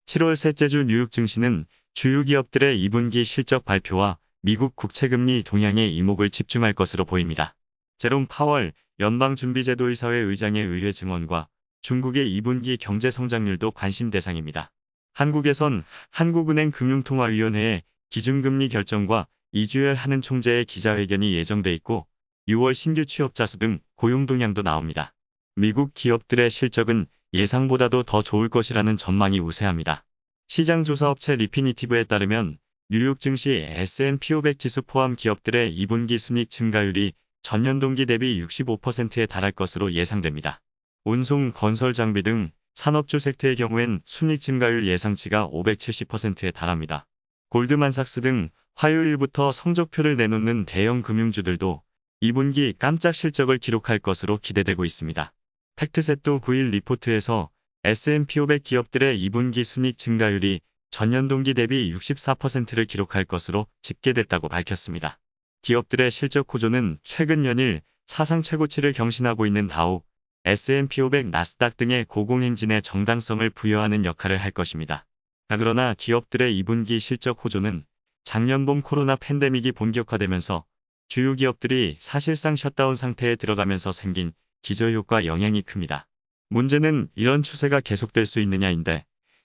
7월 셋째 주 뉴욕 증시는 주요 기업들의 2분기 실적 발표와 미국 국채금리 동향에 이목을 집중할 것으로 보입니다. 제롬 파월 연방준비제도이사회 의장의 의회 증언과 중국의 2분기 경제 성장률도 관심 대상입니다. 한국에선 한국은행 금융통화위원회의 기준금리 결정과 이주열 하는 총재의 기자회견이 예정돼 있고 6월 신규 취업자 수 등 고용 동향도 나옵니다. 미국 기업들의 실적은 예상보다도 더 좋을 것이라는 전망이 우세합니다. 시장조사업체 리피니티브에 따르면 뉴욕 증시 S&P 500 지수 포함 기업들의 2분기 순이익 증가율이 전년 동기 대비 65%에 달할 것으로 예상됩니다. 운송, 건설 장비 등 산업주 섹터의 경우엔 순이익 증가율 예상치가 570%에 달합니다. 골드만삭스 등 화요일부터 성적표를 내놓는 대형 금융주들도 2분기 깜짝 실적을 기록할 것으로 기대되고 있습니다. 팩트셋도 9일 리포트에서 S&P 500 기업들의 2분기 순이익 증가율이 전년 동기 대비 64%를 기록할 것으로 집계됐다고 밝혔습니다. 기업들의 실적 호조는 최근 연일 사상 최고치를 경신하고 있는 다우, S&P 500 나스닥 등의 고공행진의 정당성을 부여하는 역할을 할 것입니다. 그러나 기업들의 2분기 실적 호조는 작년 봄 코로나 팬데믹이 본격화되면서 주요 기업들이 사실상 셧다운 상태에 들어가면서 생긴 기저효과 영향이 큽니다. 문제는 이런 추세가 계속될 수 있느냐인데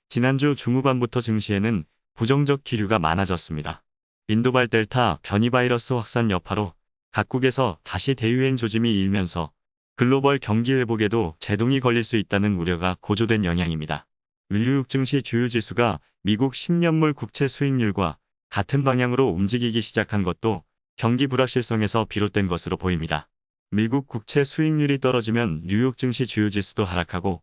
지난주 중후반부터 증시에는 부정적 기류가 많아졌습니다. 인도발 델타 변이 바이러스 확산 여파로 각국에서 다시 대유행 조짐이 일면서 글로벌 경기 회복에도 제동이 걸릴 수 있다는 우려가 고조된 영향입니다. 뉴욕 증시 주요 지수가 미국 10년물 국채 수익률과 같은 방향으로 움직이기 시작한 것도 경기 불확실성에서 비롯된 것으로 보입니다. 미국 국채 수익률이 떨어지면 뉴욕 증시 주요 지수도 하락하고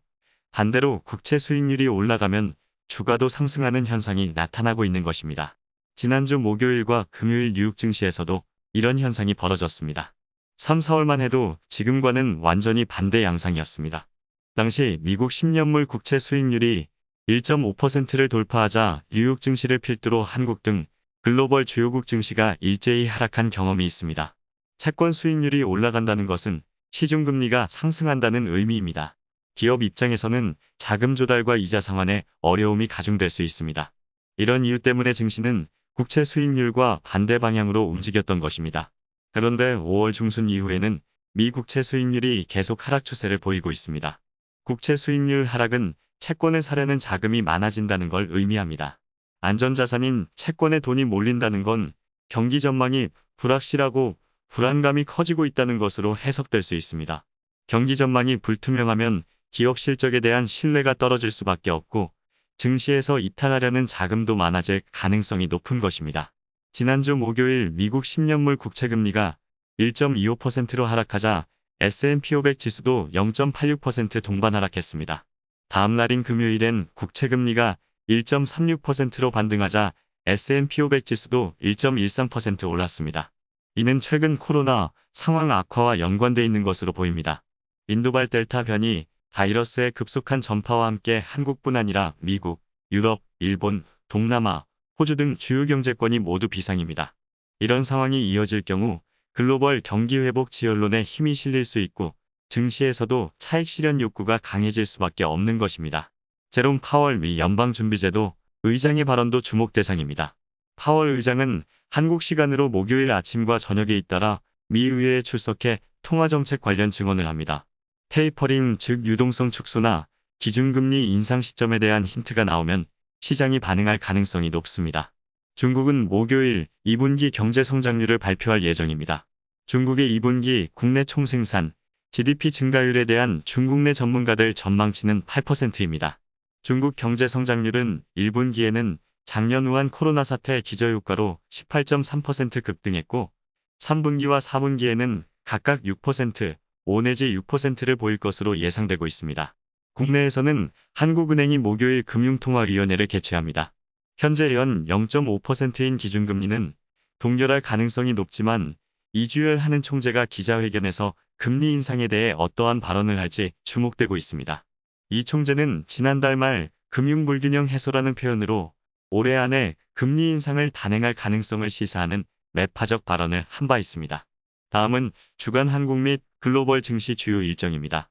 반대로 국채 수익률이 올라가면 주가도 상승하는 현상이 나타나고 있는 것입니다. 지난주 목요일과 금요일 뉴욕 증시에서도 이런 현상이 벌어졌습니다. 3, 4월만 해도 지금과는 완전히 반대 양상이었습니다. 당시 미국 10년물 국채 수익률이 1.5%를 돌파하자 뉴욕 증시를 필두로 한국 등 글로벌 주요국 증시가 일제히 하락한 경험이 있습니다. 채권 수익률이 올라간다는 것은 시중금리가 상승한다는 의미입니다. 기업 입장에서는 자금 조달과 이자 상환에 어려움이 가중될 수 있습니다. 이런 이유 때문에 증시는 국채 수익률과 반대 방향으로 움직였던 것입니다. 그런데 5월 중순 이후에는 미 국채 수익률이 계속 하락 추세를 보이고 있습니다. 국채 수익률 하락은 채권을 사려는 자금이 많아진다는 걸 의미합니다. 안전자산인 채권에 돈이 몰린다는 건 경기 전망이 불확실하고 불안감이 커지고 있다는 것으로 해석될 수 있습니다. 경기 전망이 불투명하면 기업 실적에 대한 신뢰가 떨어질 수밖에 없고 증시에서 이탈하려는 자금도 많아질 가능성이 높은 것입니다. 지난주 목요일 미국 10년물 국채금리가 1.25%로 하락하자 S&P 500 지수도 0.86% 동반 하락했습니다. 다음 날인 금요일엔 국채금리가 1.36%로 반등하자 S&P 500 지수도 1.13% 올랐습니다. 이는 최근 코로나 상황 악화와 연관돼 있는 것으로 보입니다. 인도발 델타 변이 바이러스의 급속한 전파와 함께 한국뿐 아니라 미국, 유럽, 일본, 동남아, 호주 등 주요 경제권이 모두 비상입니다. 이런 상황이 이어질 경우 글로벌 경기 회복 지연론에 힘이 실릴 수 있고 증시에서도 차익 실현 욕구가 강해질 수밖에 없는 것입니다. 제롬 파월 미 연방준비제도 의장의 발언도 주목 대상입니다. 파월 의장은 한국 시간으로 목요일 아침과 저녁에 잇따라 미 의회에 출석해 통화정책 관련 증언을 합니다. 테이퍼링 즉 유동성 축소나 기준금리 인상 시점에 대한 힌트가 나오면 시장이 반응할 가능성이 높습니다. 중국은 목요일 2분기 경제 성장률을 발표할 예정입니다. 중국의 2분기 국내 총생산, GDP 증가율에 대한 중국 내 전문가들 전망치는 8%입니다. 중국 경제 성장률은 1분기에는 작년 우한 코로나 사태 기저효과로 18.3% 급등했고 3분기와 4분기에는 각각 6%, 5 내지 6%를 보일 것으로 예상되고 있습니다. 국내에서는 한국은행이 목요일 금융통화위원회를 개최합니다. 현재 연 0.5%인 기준금리는 동결할 가능성이 높지만 이주열 하는 총재가 기자회견에서 금리 인상에 대해 어떠한 발언을 할지 주목되고 있습니다. 이 총재는 지난달 말 금융불균형 해소라는 표현으로 올해 안에 금리 인상을 단행할 가능성을 시사하는 매파적 발언을 한 바 있습니다. 다음은 주간 한국 및 글로벌 증시 주요 일정입니다.